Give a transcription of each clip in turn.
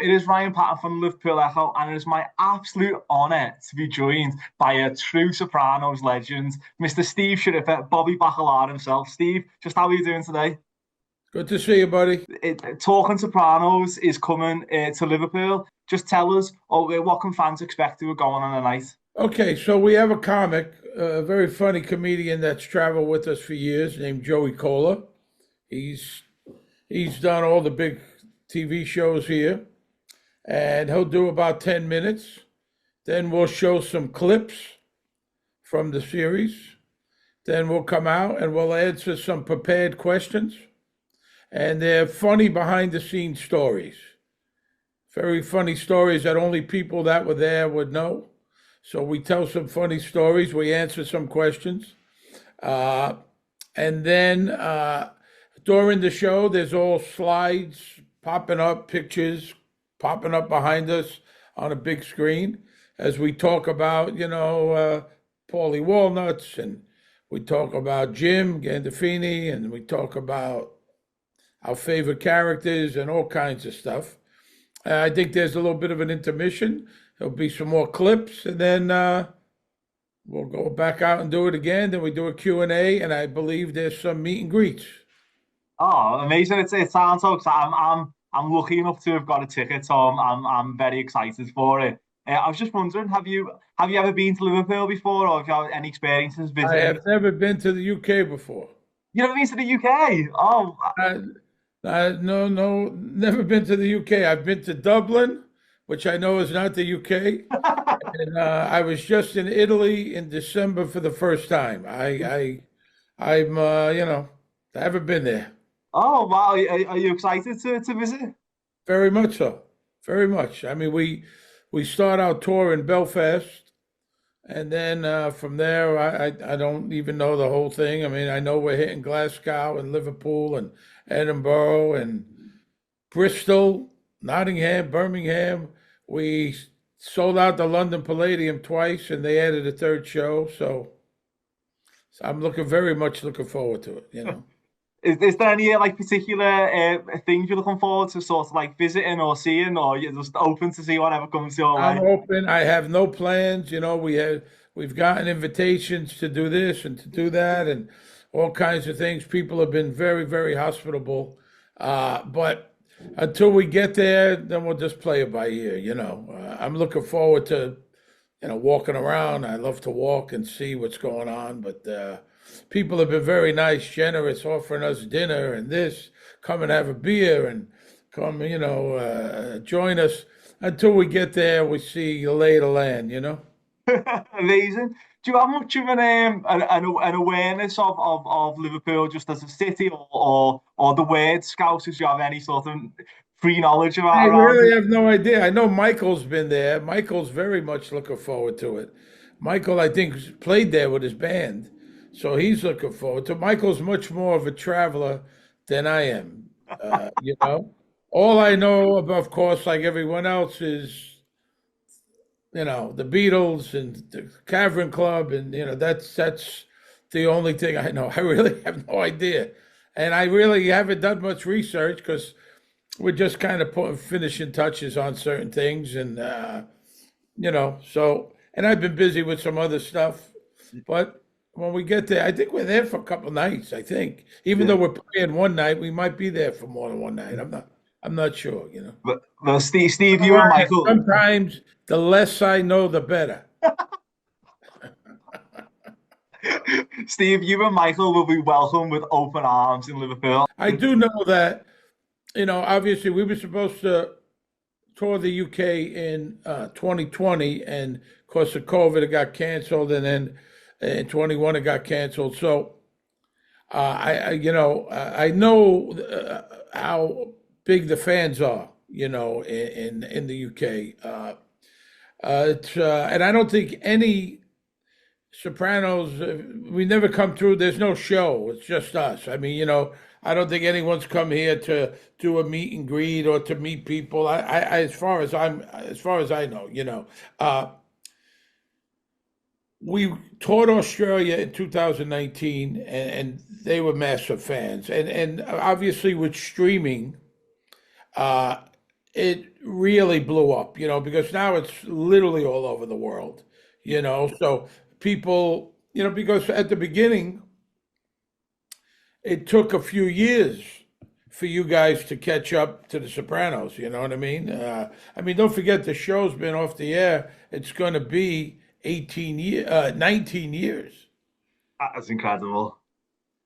It is Ryan Patton from Liverpool Echo, and it is my absolute honour to be joined by a true Sopranos legend, Mr. Steve Schirripa, Bobby Baccalieri himself. Steve, just how are you doing today? Good to see you, buddy. Talking Sopranos is coming to Liverpool. Just tell us, what can fans expect to going on the night? Okay, so we have a comic, a very funny comedian that's traveled with us for years, named Joey Cola. He's he's done all the big TV shows here, and he'll do about 10 minutes. Then we'll show some clips from the series. Then we'll come out and we'll answer some prepared questions, and they're funny behind the scenes stories. Very funny stories that only people that were there would know. So we tell some funny stories, we answer some questions. Uh, and then during the show, there's all slides popping up, pictures popping up behind us on a big screen as we talk about, Paulie Walnuts, and we talk about Jim Gandolfini, and we talk about our favorite characters and all kinds of stuff. I think there's a little bit of an intermission. There'll be some more clips, and then we'll go back out and do it again. Then we do a Q&A, and I believe there's some meet and greets. Oh, amazing! It sounds so exciting. I'm lucky enough to have got a ticket, so I'm very excited for it. I was just wondering, have you ever been to Liverpool before, or have you had any experiences I visiting? have never been to the UK before. You never been to the UK? Oh, I, no, no, never been to the UK. I've been to Dublin, which I know is not the UK, and I was just in Italy in December for the first time. I haven't been there. oh wow! Are you excited to visit? Very much so. Very much. I mean, we start our tour in Belfast, and then from there, I don't even know the whole thing. I mean, I know we're hitting Glasgow and Liverpool and Edinburgh and Bristol, Nottingham, Birmingham. We sold out the London Palladium twice, and they added a third show. So I'm very much looking forward to it. Is there any like particular things you're looking forward to, sort of like visiting or seeing, or you're just open to see whatever comes your I'm way? open. I have no plans. We've gotten invitations to do this and to do that and all kinds of things. People have been very, very hospitable. But until we get there, then we'll just play it by ear. I'm looking forward to, walking around. I love to walk and see what's going on, but people have been very nice, generous, offering us dinner and this, come and have a beer and come, join us. Until we get there, we see the lay of the land. Amazing. Do you have much of an awareness of Liverpool just as a city, or the word Scousers? Do you have any sort of pre knowledge I about around really it? have no idea. I know Michael's been there. Michael's very much looking forward to it. Michael, I think, played there with his band, so he's looking forward to it. Michael's much more of a traveler than I am. All I know, of course, like everyone else, is the Beatles and the Cavern Club, and that's the only thing I know. I really have no idea, and I really haven't done much research because we're just kind of putting finishing touches on certain things, and so and I've been busy with some other stuff, but when we get there, I think we're there for a couple nights. I think, even though Yeah. we're playing one night, we might be there for more than one night. I'm not sure. But well, Steve, I'm you and learning. Michael, Sometimes the less I know, the better. Steve, you and Michael will be welcome with open arms in Liverpool. I do know that, obviously we were supposed to tour the UK in 2020, and of course of COVID, it got canceled, and then in 21 it got canceled. So I know how big the fans are, in the UK. And I don't think any Sopranos, we never come through. There's no show. It's just us. I mean, I don't think anyone's come here to do a meet and greet or to meet people. As far as I know, we toured Australia in 2019, and they were massive fans. And obviously with streaming, uh, it really blew up, because now it's literally all over the world, So people, because at the beginning, it took a few years for you guys to catch up to The Sopranos. You know what I mean? Don't forget the show's been off the air. It's going to be 19 years. That's incredible.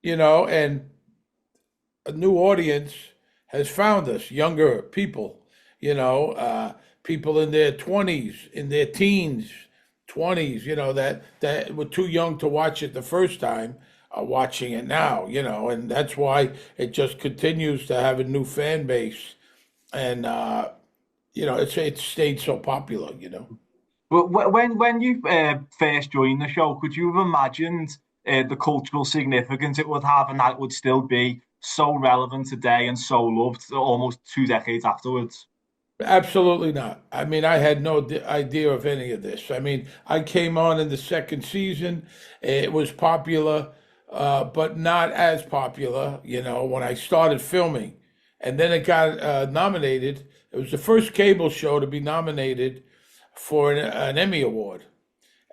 And a new audience has found us, younger people. People in their 20s, in their teens, 20s. That were too young to watch it the first time are watching it now, and that's why it just continues to have a new fan base, and it's stayed so popular. But when you first joined the show, could you have imagined the cultural significance it would have, and that it would still be so relevant today and so loved almost 2 decades afterwards? Absolutely not. I had no idea of any of this. I came on in the second season. It was popular, but not as popular, when I started filming. And then it got nominated. It was the first cable show to be nominated for an Emmy Award.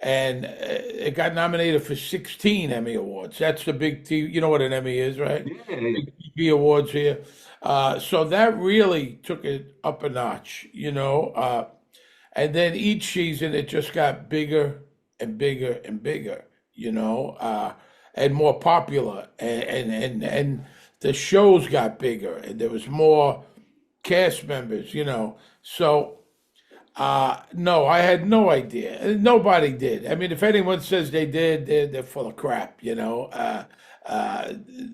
And it got nominated for 16 Emmy Awards. That's the big TV. You know what an Emmy is, right? Yeah. Big TV awards here. So that really took it up a notch. And then each season it just got bigger and bigger and bigger, and more popular. And the shows got bigger and there was more cast members. So no, I had no idea. Nobody did. If anyone says they did, they're full of crap.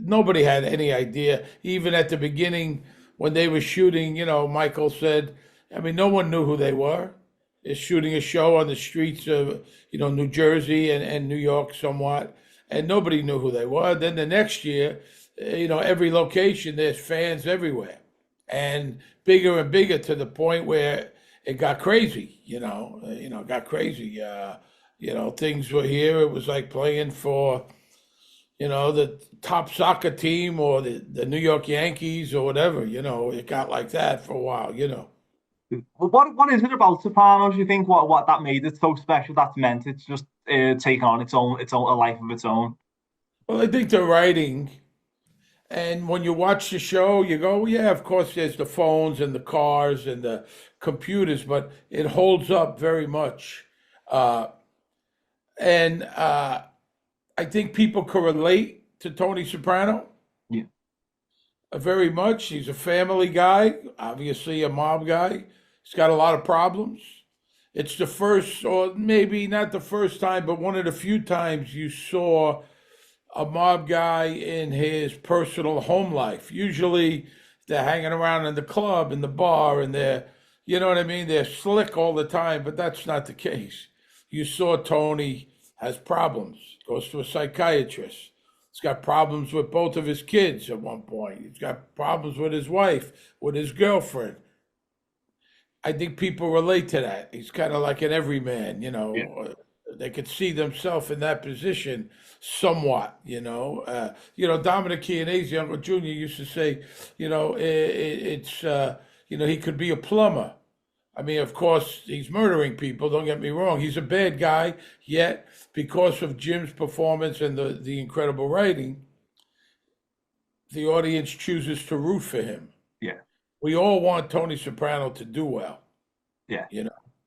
Nobody had any idea. Even at the beginning, when they were shooting, Michael said, no one knew who they were. They're shooting a show on the streets of, New Jersey and New York somewhat, and nobody knew who they were. Then the next year, every location, there's fans everywhere, and bigger to the point where it got crazy, it got crazy. Things were here. It was like playing for, the top soccer team or the New York Yankees or whatever, it got like that for a while. Well, what is it about Sopranos? You think what that made it so special? That's meant it's just taking on its own a life of its own. Well, I think the writing, and when you watch the show, you go, "Well, yeah, of course, there's the phones and the cars and the computers, but it holds up very much. And I think people can relate to Tony Soprano Yeah. very much. He's a family guy, obviously a mob guy. He's got a lot of problems. It's the first, or maybe not the first time, but one of the few times you saw a mob guy in his personal home life. Usually they're hanging around in the club, in the bar, and you know what I mean? They're slick all the time, but that's not the case. You saw Tony has problems, goes to a psychiatrist. He's got problems with both of his kids at one point. He's got problems with his wife, with his girlfriend. I think people relate to that. He's kind of like an everyman. They could see themselves in that position somewhat. Dominic Chianese, Uncle Junior, used to say, he could be a plumber. Of course, he's murdering people, don't get me wrong. He's a bad guy, yet because of Jim's performance and the incredible writing, the audience chooses to root for him. Yeah. We all want Tony Soprano to do well, Yeah.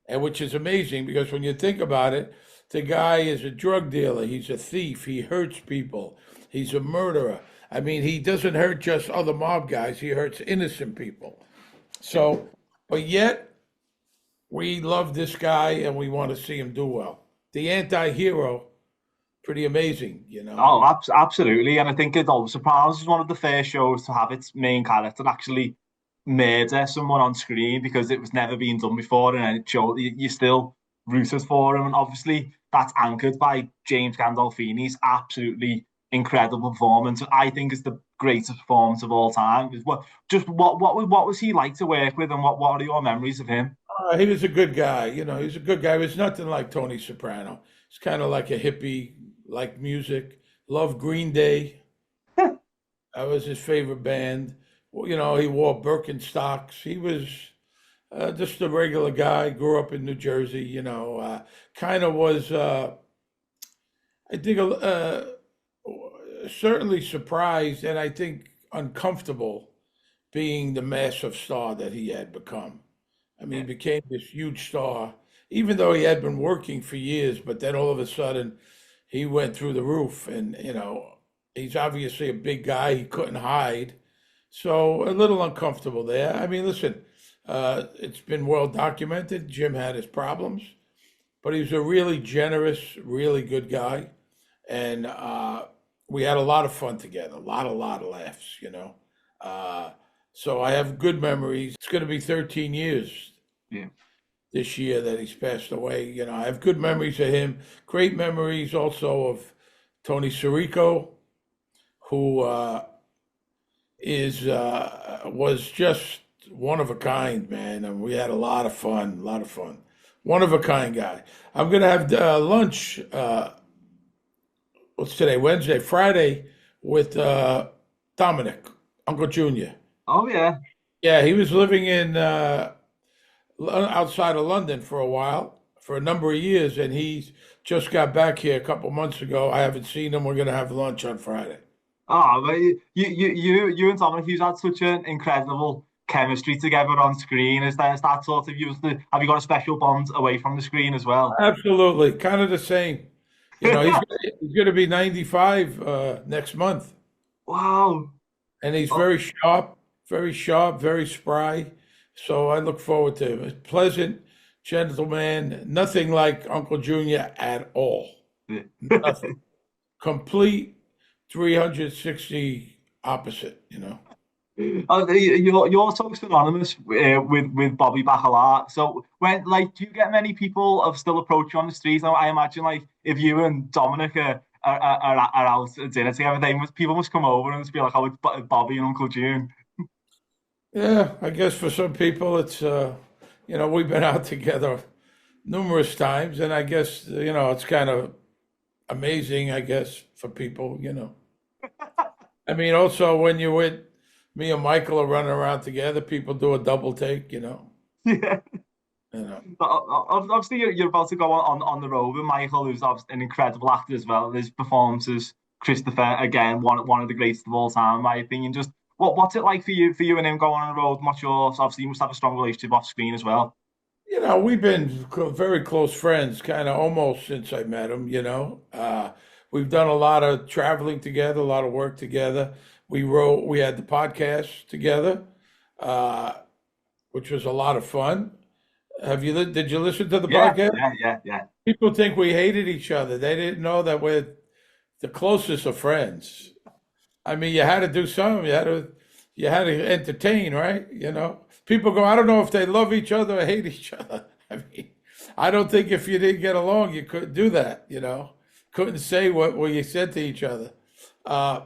and which is amazing because when you think about it, the guy is a drug dealer, he's a thief, he hurts people, he's a murderer. He doesn't hurt just other mob guys, he hurts innocent people. So, but yet, we love this guy and we want to see him do well. The anti-hero, pretty amazing. Oh, absolutely. And I think Sopranos is one of the first shows to have its main character actually murder someone on screen because it was never been done before, and it showed you still rooted for him. And obviously, that's anchored by James Gandolfini's absolutely incredible performance. I think is the greatest performance of all time. What was he like to work with, and what are your memories of him? He was a good guy. He's a good guy. He was nothing like Tony Soprano. He's kind of like a hippie, like music. Loved Green Day. That was his favorite band. Well, he wore Birkenstocks. He was just a regular guy. Grew up in New Jersey. Kind of was. I think certainly surprised, and I think uncomfortable being the massive star that he had become. I mean, he Yeah. became this huge star, even though he had been working for years, but then all of a sudden he went through the roof. And, he's obviously a big guy. He couldn't hide. So a little uncomfortable there. I mean, listen, it's been well documented. Jim had his problems, but he was a really generous, really good guy. And we had a lot of fun together, a lot of laughs. Uh, so I have good memories. It's going to be 13 years Yeah. this year that he's passed away. I have good memories of him. Great memories also of Tony Sirico, who is was just one of a kind, man, and we had a lot of fun, a lot of fun. One of a kind guy. I'm gonna have lunch. What's today? Wednesday, Friday, with Dominic, Uncle Junior. Oh yeah. Yeah, he was living in outside of London for a while, for a number of years, and he just got back here a couple months ago. I haven't seen him. We're gonna have lunch on Friday. Oh, but you and Dominic, you've had such an incredible chemistry together on screen. Is that sort of have you got a special bond away from the screen as well? Absolutely, kind of the same. He's going to be 95 next month, Wow. and he's Oh, very sharp, very spry. So I look forward to him. A pleasant gentleman, nothing like Uncle Junior at all. yeah. Nothing. Complete 360 opposite. You're so synonymous with Bobby Baccalieri. So do you get many people of still approach you on the streets? Now, I imagine like if you and Dominic are out at dinner together, people must come over and just be like, "Oh, it's Bobby and Uncle June." Yeah, I guess for some people it's we've been out together numerous times, and I guess it's kind of amazing, I guess, for people. I mean, also when you're with me and Michael are running around together, people do a double take. Yeah. You know. But obviously, you're about to go on the road with Michael, who's obviously an incredible actor as well. His performances, Christopher, again, one of the greatest of all time, in my opinion. Just what's it like for you and him going on the road? What's yours? Obviously, you must have a strong relationship off screen as well. We've been very close friends, kind of almost since I met him. We've done a lot of traveling together, a lot of work together. We had the podcast together, uh, which was a lot of fun. Did you listen to the Yeah, podcast? yeah. People think we hated each other. They didn't know that we're the closest of friends. I mean, you had to do something. You had to entertain, right? People go, I don't know if they love each other or hate each other. I mean, I don't think if you didn't get along, you couldn't do that. Couldn't say what you said to each other. Uh,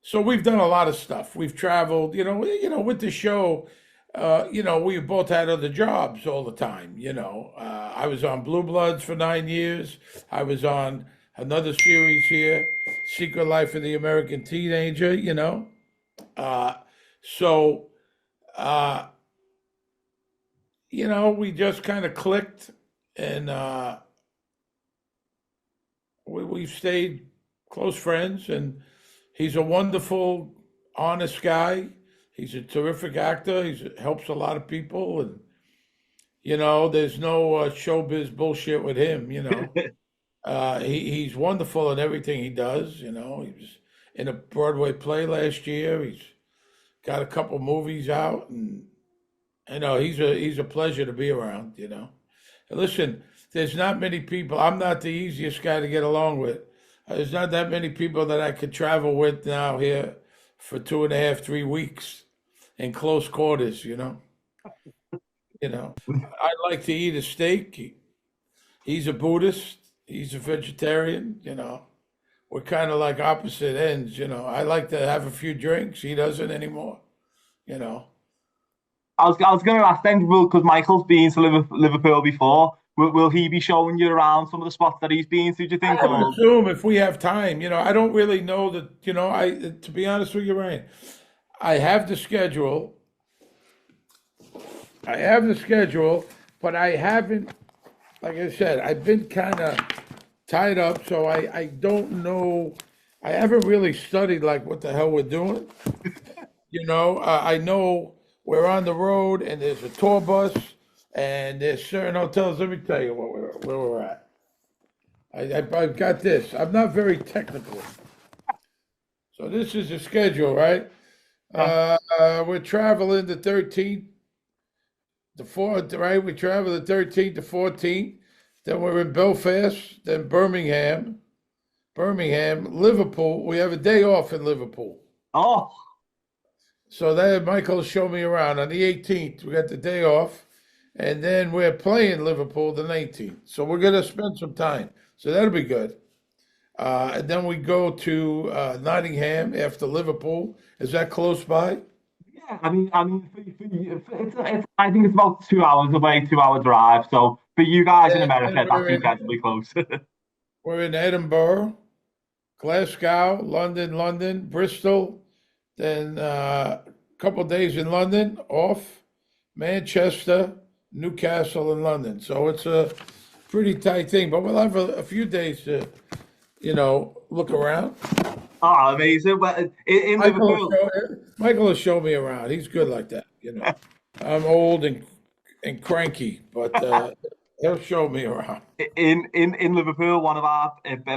so we've done a lot of stuff. We've traveled, with the show. We both had other jobs all the time. I was on Blue Bloods for 9 years. I was on another series here, Secret Life of the American Teenager. Uh, so, uh, we just kind of clicked, and we've stayed close friends. And he's a wonderful, honest guy. He's a terrific actor. He helps a lot of people, and there's no showbiz bullshit with him. He's wonderful in everything he does. He was in a Broadway play last year. He's got a couple movies out, and he's a pleasure to be around. And listen, there's not many people. I'm not the easiest guy to get along with. There's not that many people that I could travel with now here for 2.5, 3 weeks in close quarters. I like to eat a steak. He's a Buddhist. He's a vegetarian. We're kind of like opposite ends. I like to have a few drinks. He doesn't anymore. You know. I was going to ask then, because Michael's been to Liverpool before. Will he be showing you around some of the spots that he's been to? Do you think? I would Or assume if we have time. I don't really know that. To be honest with you, Ryan, I have the schedule I have the schedule, but I haven't, like I said, I've been kind of tied up, so I don't know. I haven't really studied like what the hell we're doing. I know we're on the road and there's a tour bus and there's certain hotels. Let me tell you where we're at. I've got this. I'm not very technical. So this is the schedule, right? We're traveling the 13th, the 4th, right? We travel the 13th to 14th. Then we're in Belfast, then Birmingham, Liverpool. We have a day off in Liverpool. Oh, So then Michael showed me around on the 18th. We got the day off, and then we're playing Liverpool the 19th. So we're gonna spend some time. So that'll be good. And then we go to Nottingham after Liverpool. Is that close by? yeah. I think it's about 2 hours away, 2 hour drive. So for you guys in And America, that's incredibly close. we're in Edinburgh, Glasgow, London, Bristol. Then a couple days in London, off, Manchester, Newcastle, and London. So it's a pretty tight thing, but we'll have a few days to, look around. Oh, amazing. Well, in Liverpool, Michael will show me around. He's good like that. I'm old and cranky, but he'll show me around. in Liverpool, one of our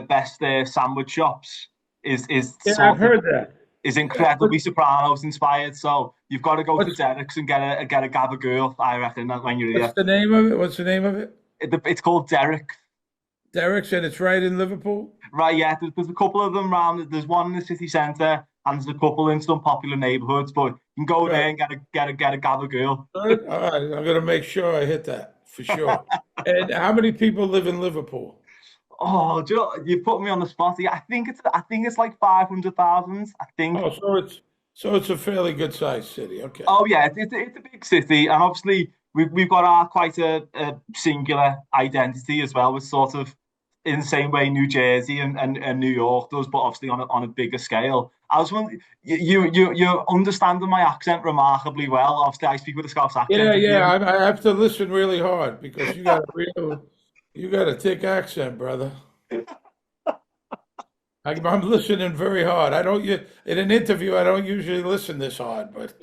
best sandwich shops is Yeah, I've sort of heard that. is incredibly Sopranos inspired. So you've got to go to Derek's and get a gabagool. I reckon when you're here. What's the name of it? What's the name of it? It's called Derek. Derek said it's right in Liverpool. Right, yeah. There's a couple of them around. There's one in the city centre, and there's a couple in some popular neighbourhoods. But you can go there and get a gabagool. Good. All right, I'm gonna make sure I hit that for sure. And how many people live in Liverpool? Oh, you put me on the spot. Yeah, I think it's like 500,000. I think. Oh, so it's a fairly good sized city. Okay. Oh yeah, it's a big city, and obviously we've got our quite a singular identity as well. We're sort of in the same way New Jersey and New York does, but obviously on a bigger scale. I was wondering, you're understanding my accent remarkably well. Obviously, I speak with a Scouse accent. Yeah. I have to listen really hard because you got a thick accent, brother. I'm listening very hard. I don't in an interview. I don't usually listen this hard, but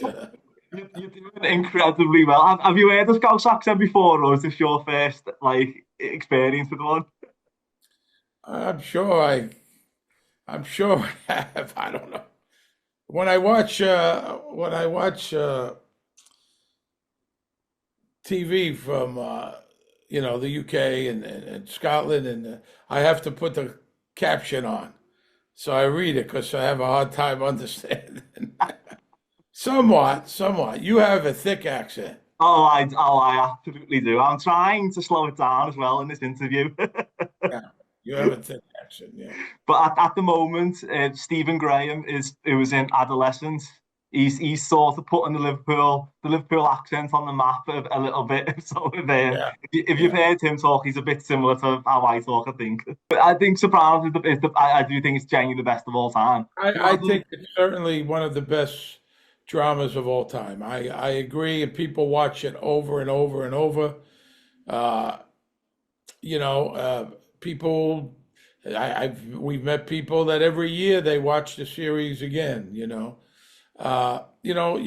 You're doing incredibly well. Have you heard a Scouse accent before, or is this your first experience with one? I'm sure I'm sure I have. I don't know. When I watch TV from the UK and Scotland, and I have to put the caption on, so I read it because I have a hard time understanding. Somewhat. You have a thick accent. I absolutely do. I'm trying to slow it down as well in this interview. Yeah, you have a thick accent. Yeah. But at the moment, Stephen Graham who was in Adolescence. He's sort of putting the Liverpool accent on the map a little bit. So Yeah. if you've Yeah. heard him talk, he's a bit similar to how I talk. I think. But I think Sopranos I do think it's genuinely the best of all time. I think it's certainly one of the best dramas of all time. I agree, and people watch it over and over and over. Uh, people. We've met people that every year they watch the series again. You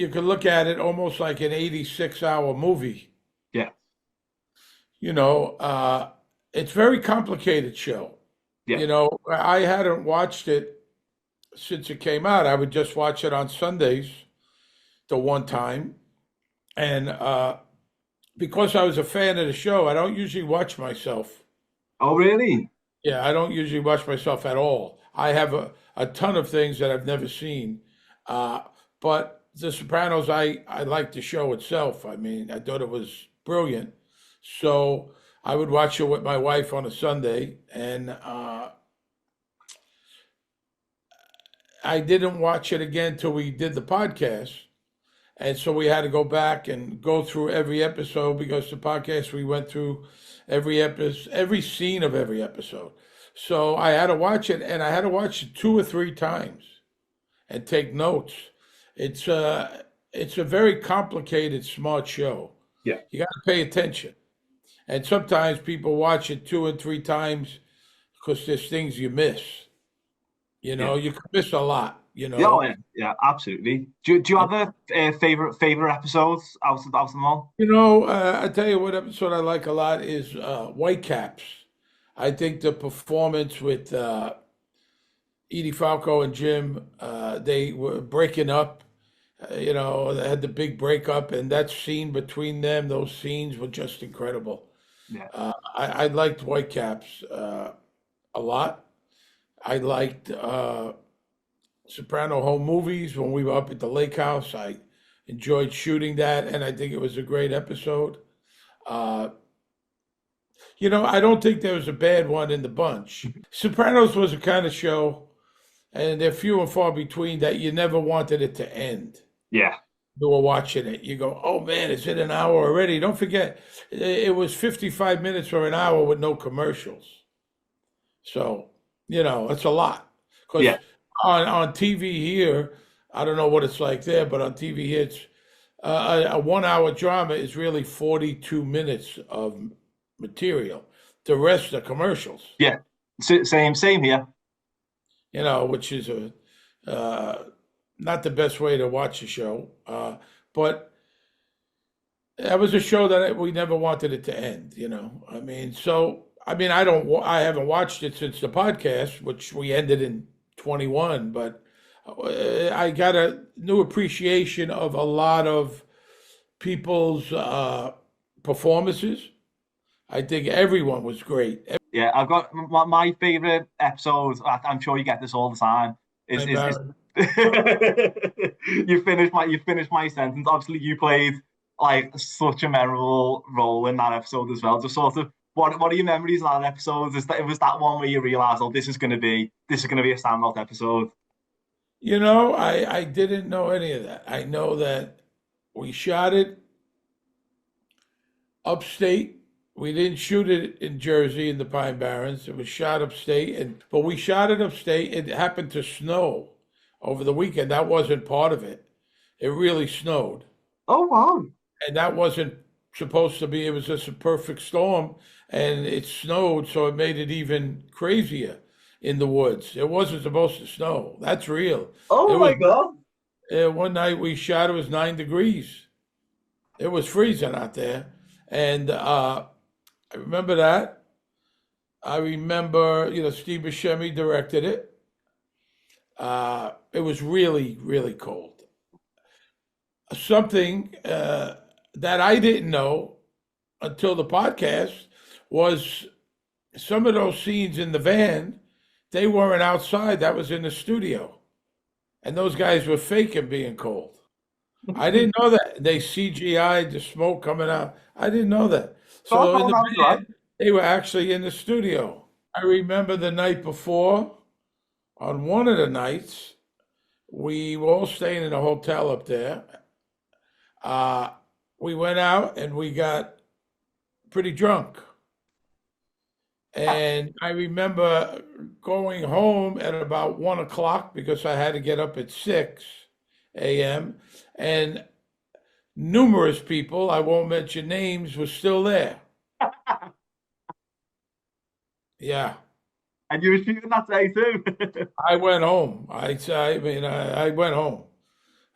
could look at it almost like an 86-hour movie. Yeah, It's a very complicated show. yeah. I hadn't watched it since it came out. I would just watch it on Sundays the one time. And because I was a fan of the show, I don't usually watch myself. Oh, really? Yeah, I don't usually watch myself at all. I have a ton of things that I've never seen. But The Sopranos, I liked the show itself. I mean, I thought it was brilliant. So I would watch it with my wife on a Sunday, and I didn't watch it again till we did the podcast. And so we had to go back and go through every episode because the podcast we went through every scene of every episode. So I had to watch it, and I had to watch it 2 or 3 times and take notes. It's a very complicated, smart show. Yeah. You got to pay attention. And sometimes people watch it 2 and 3 times because there's things you miss. Yeah. You can miss a lot. Yeah, oh, yeah, yeah, absolutely. Do you have a favorite episodes out of them all? I tell you what episode I like a lot is Whitecaps. I think the performance with Edie Falco and Jim, they were breaking up. They had the big breakup, and that scene between them, those scenes were just incredible. Yeah. I liked Whitecaps a lot. I liked Soprano home movies when we were up at the lake house. I enjoyed shooting that, and I think it was a great episode. Uh, I don't think there was a bad one in the bunch. Sopranos was a kind of show, and they're few and far between that you never wanted it to end. Yeah. You were watching it, you go, "Oh man, is it an hour already?" Don't forget, it was 55 minutes or an hour with no commercials. So, it's a lot. Because Yeah. on TV here, I don't know what it's like there, but on TV here, it's a 1 hour drama is really 42 minutes of material. The rest are commercials, Yeah. Same here. which is not the best way to watch a show. But that was a show that we never wanted it to end. I haven't watched it since the podcast, which we ended in 21, but I got a new appreciation of a lot of people's performances. I think everyone was great. Yeah, I've got my favorite episodes. I'm sure you get this all the time. Is Embarrassed. you finished my sentence. Obviously, you played like such a memorable role in that episode as well. Just sort of what are your memories of that episode? Was that one where you realized, oh, this is gonna be a standout episode? I didn't know any of that. I know that we shot it upstate. We didn't shoot it in Jersey in the Pine Barrens. It was shot upstate, but we shot it upstate. It happened to snow over the weekend. That wasn't part of it. It really snowed, Oh wow! and that wasn't supposed to be. It was just a perfect storm, and it snowed, so it made it even crazier in the woods. It wasn't supposed to snow. That's real. It Oh was my God! one night we shot. It was 9 degrees. It was freezing out there, and I remember that. I remember, Steve Buscemi directed it. It was really, really cold. Something that I didn't know until the podcast was some of those scenes in the van, they weren't outside. That was in the studio. And those guys were faking being cold. I didn't know that. They CGI'd the smoke coming out. I didn't know that. Oh, So in oh, the that's right. van, they were actually in the studio. I remember the night before, on one of the nights, we were all staying in a hotel up there. Uh, we went out and we got pretty drunk. And I remember going home at about 1 o'clock because I had to get up at 6 a.m. And numerous people, I won't mention names, were still there. Yeah, And you were shooting that day too. I went home. I went home.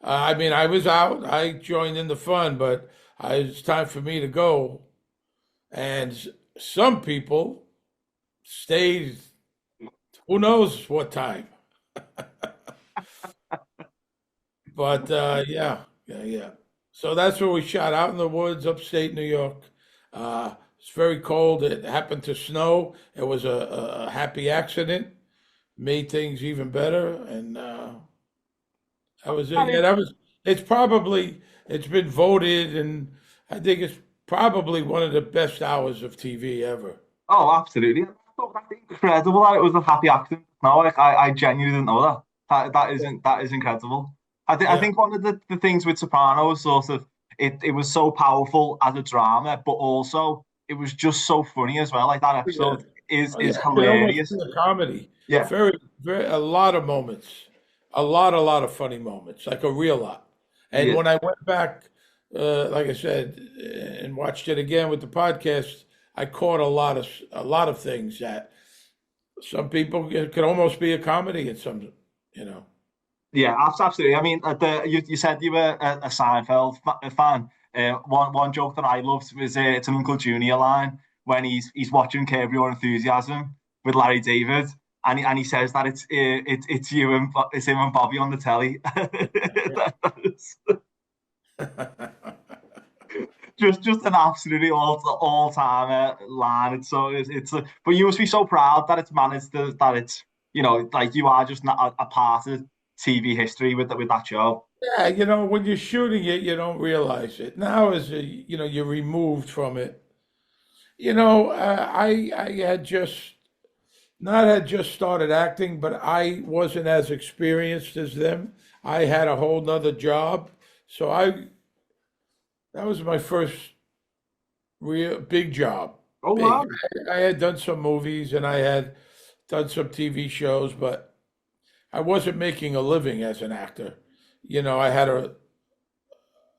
I was out. I joined in the fun, but it's time for me to go. And some people stayed, who knows what time. But yeah. So that's where we shot out in the woods, upstate New York. It's very cold. It happened to snow. It was a happy accident. Made things even better, and that was it. I Yeah, mean, that was. It's been voted, and I think it's probably one of the best hours of TV ever. oh, absolutely. I thought that's incredible that it was a happy accident. No, like I genuinely didn't know that. That is incredible. I Yeah, think one of the things with Sopranos sort of it was so powerful as a drama, but also it was just so funny as well. Like that yeah. episode is Oh, yeah, is it could almost hilarious. be a comedy. Yeah, Very, very, a lot of moments, a lot of funny moments, like a real lot. And yeah, when I went back like I said, and watched it again with the podcast, I caught a lot of things that some people it could almost be a comedy in some, you know. Yeah, absolutely. I mean, you said you were a Seinfeld fan. One joke that I loved was it's an Uncle Junior line when he's watching Curb Your Enthusiasm with Larry David, and he says that it's you and it's him and Bobby on the telly. That's just an absolutely all time line. But you must be so proud that it's managed that it's like you are just not a part of TV history with that show. Yeah, when you're shooting it, you don't realize it. Now, you're removed from it. I had just not had just started acting, but I wasn't as experienced as them. I had a whole nother job, so I that was my first real big job. Oh Big. wow! I had done some movies and I had done some TV shows, but I wasn't making a living as an actor. I had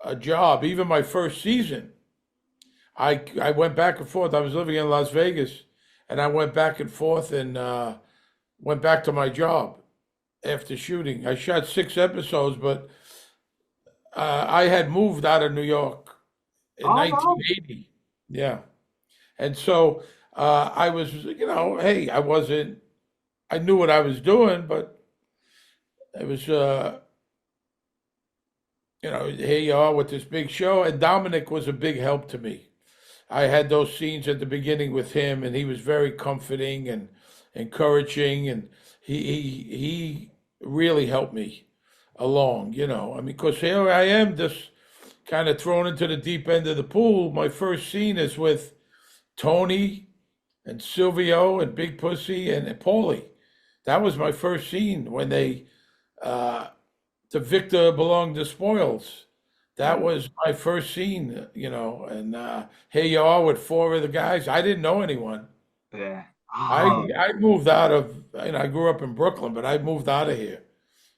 a job. Even my first season, I went back and forth. I was living in Las Vegas, and I went back and forth and went back to my job after shooting. I shot 6 episodes, but I had moved out of New York in Oh wow! 1980. Yeah, and so I was, hey, I wasn't. I knew what I was doing, but it was, here you are with this big show. And Dominic was a big help to me. I had those scenes at the beginning with him, and he was very comforting and encouraging, and he really helped me along. I mean, because here I am, just kind of thrown into the deep end of the pool. My first scene is with Tony and Silvio and Big Pussy and Paulie. That was my first scene when they to Victor belonged the spoils. That was my first scene, and here you are with four of the guys. I didn't know anyone. Yeah. I Oh, I moved out of, I grew up in Brooklyn, but I moved out of here.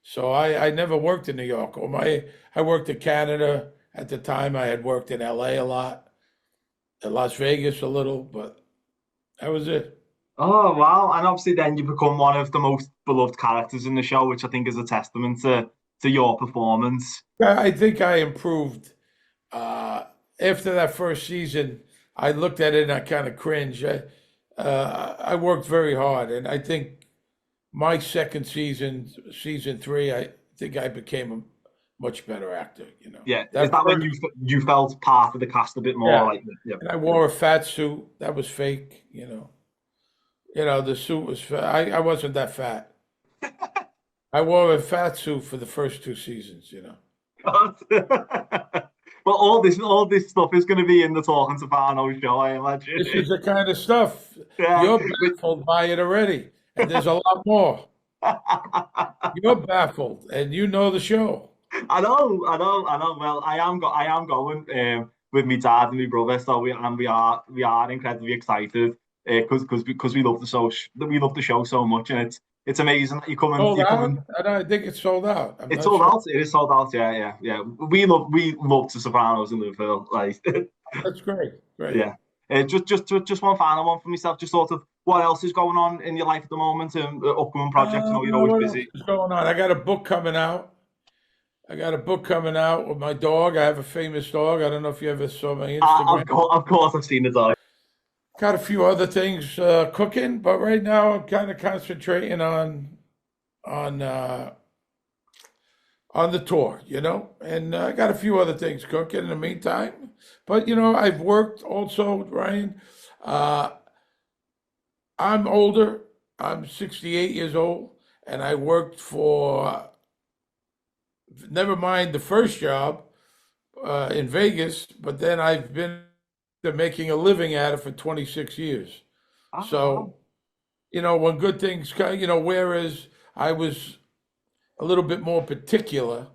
So I never worked in New York. I worked in Canada at the time. I had worked in LA a lot, in Las Vegas a little, but that was it. oh wow! And obviously, then you become one of the most beloved characters in the show, which I think is a testament to your performance. I think I improved. Uh, After that first season, I looked at it and I kind of cringed. I worked very hard, and I think my second season, season three, I think I became a much better actor. Yeah, is That that when first, you felt part of the cast a bit more? yeah, Like, yeah, and I wore a fat suit. That was fake. The suit was fat. I wasn't that fat. I wore a fat suit for the first 2 seasons. well, all this stuff is going to be in the Talking Sopranos show, I imagine. This is the kind of stuff Yeah. you're baffled by it already, and there's a lot more. You're baffled, and you know the show. I know. Well, I am going with my dad and my brother, so we are incredibly excited because we love the show so much, and it's amazing that Sold you're out, coming. and I think it's sold out. I'm It's not sold sure. out. It is sold out. Yeah, yeah, yeah. We love the Sopranos in Liverpool. Like, That's great, great. yeah. Just one final one for myself. Just sort of what else is going on in your life at the moment? Upcoming projects. I know you're always What else busy. is going on? I got a book coming out. I got a book coming out with my dog. I have a famous dog. I don't know if you ever saw my Instagram. Of course, I've seen the dog. Got a few other things cooking, but right now I'm kind of concentrating on uh, on the tour, and I got a few other things cooking in the meantime. But I've worked also, Ryan. Uh, I'm older. I'm 68 years old, and I worked for, never mind the first job in Vegas, but then I've been making a living at it for 26 years. Oh, wow. So, when good things come, whereas I was a little bit more particular,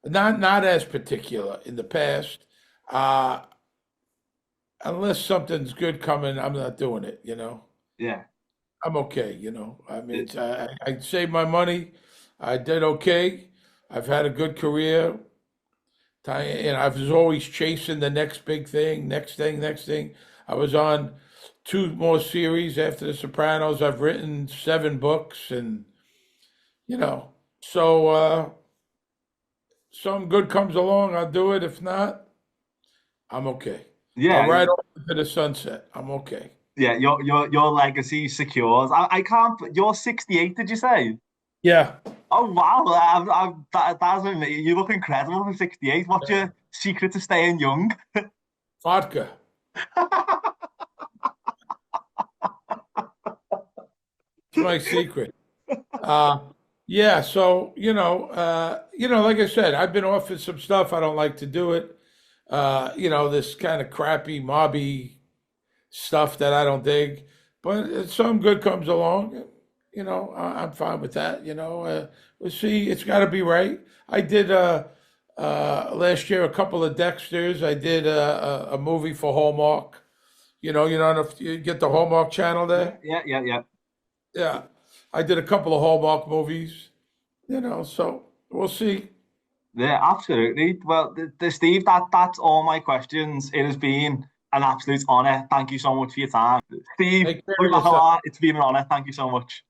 not as particular in the past, uh, unless something's good coming, I'm not doing it. Yeah. I'm okay. I mean, I saved my money. I did okay. I've had a good career. And I was always chasing the next big thing, next thing, next thing. I was on two more series after The Sopranos. I've written 7 books, and you know, so some good comes along, I'll do it. If not, I'm okay. I'll Yeah, ride off into the sunset. I'm okay. yeah. Your legacy secures. I can't. You're 68, did you say? Yeah. Oh wow, that's amazing. You look incredible for 68. What's your secret to staying young? Vodka. It's my secret. Uh, yeah, so like I said, I've been offered some stuff. I don't like to do it. This kind of crappy mobby stuff that I don't dig. But some good comes along. I'm fine with that. We'll see. It's got to be right. I did last year a couple of Dexters. I did a movie for Hallmark. If you get the Hallmark channel Yeah, there. yeah, yeah, yeah. Yeah, I did a couple of Hallmark movies. So we'll see. Yeah, absolutely. Well, Steve, that's all my questions. It has been an absolute honor. Thank you so much for your time, Steve. Take care of yourself. It's been an honor. Thank you so much.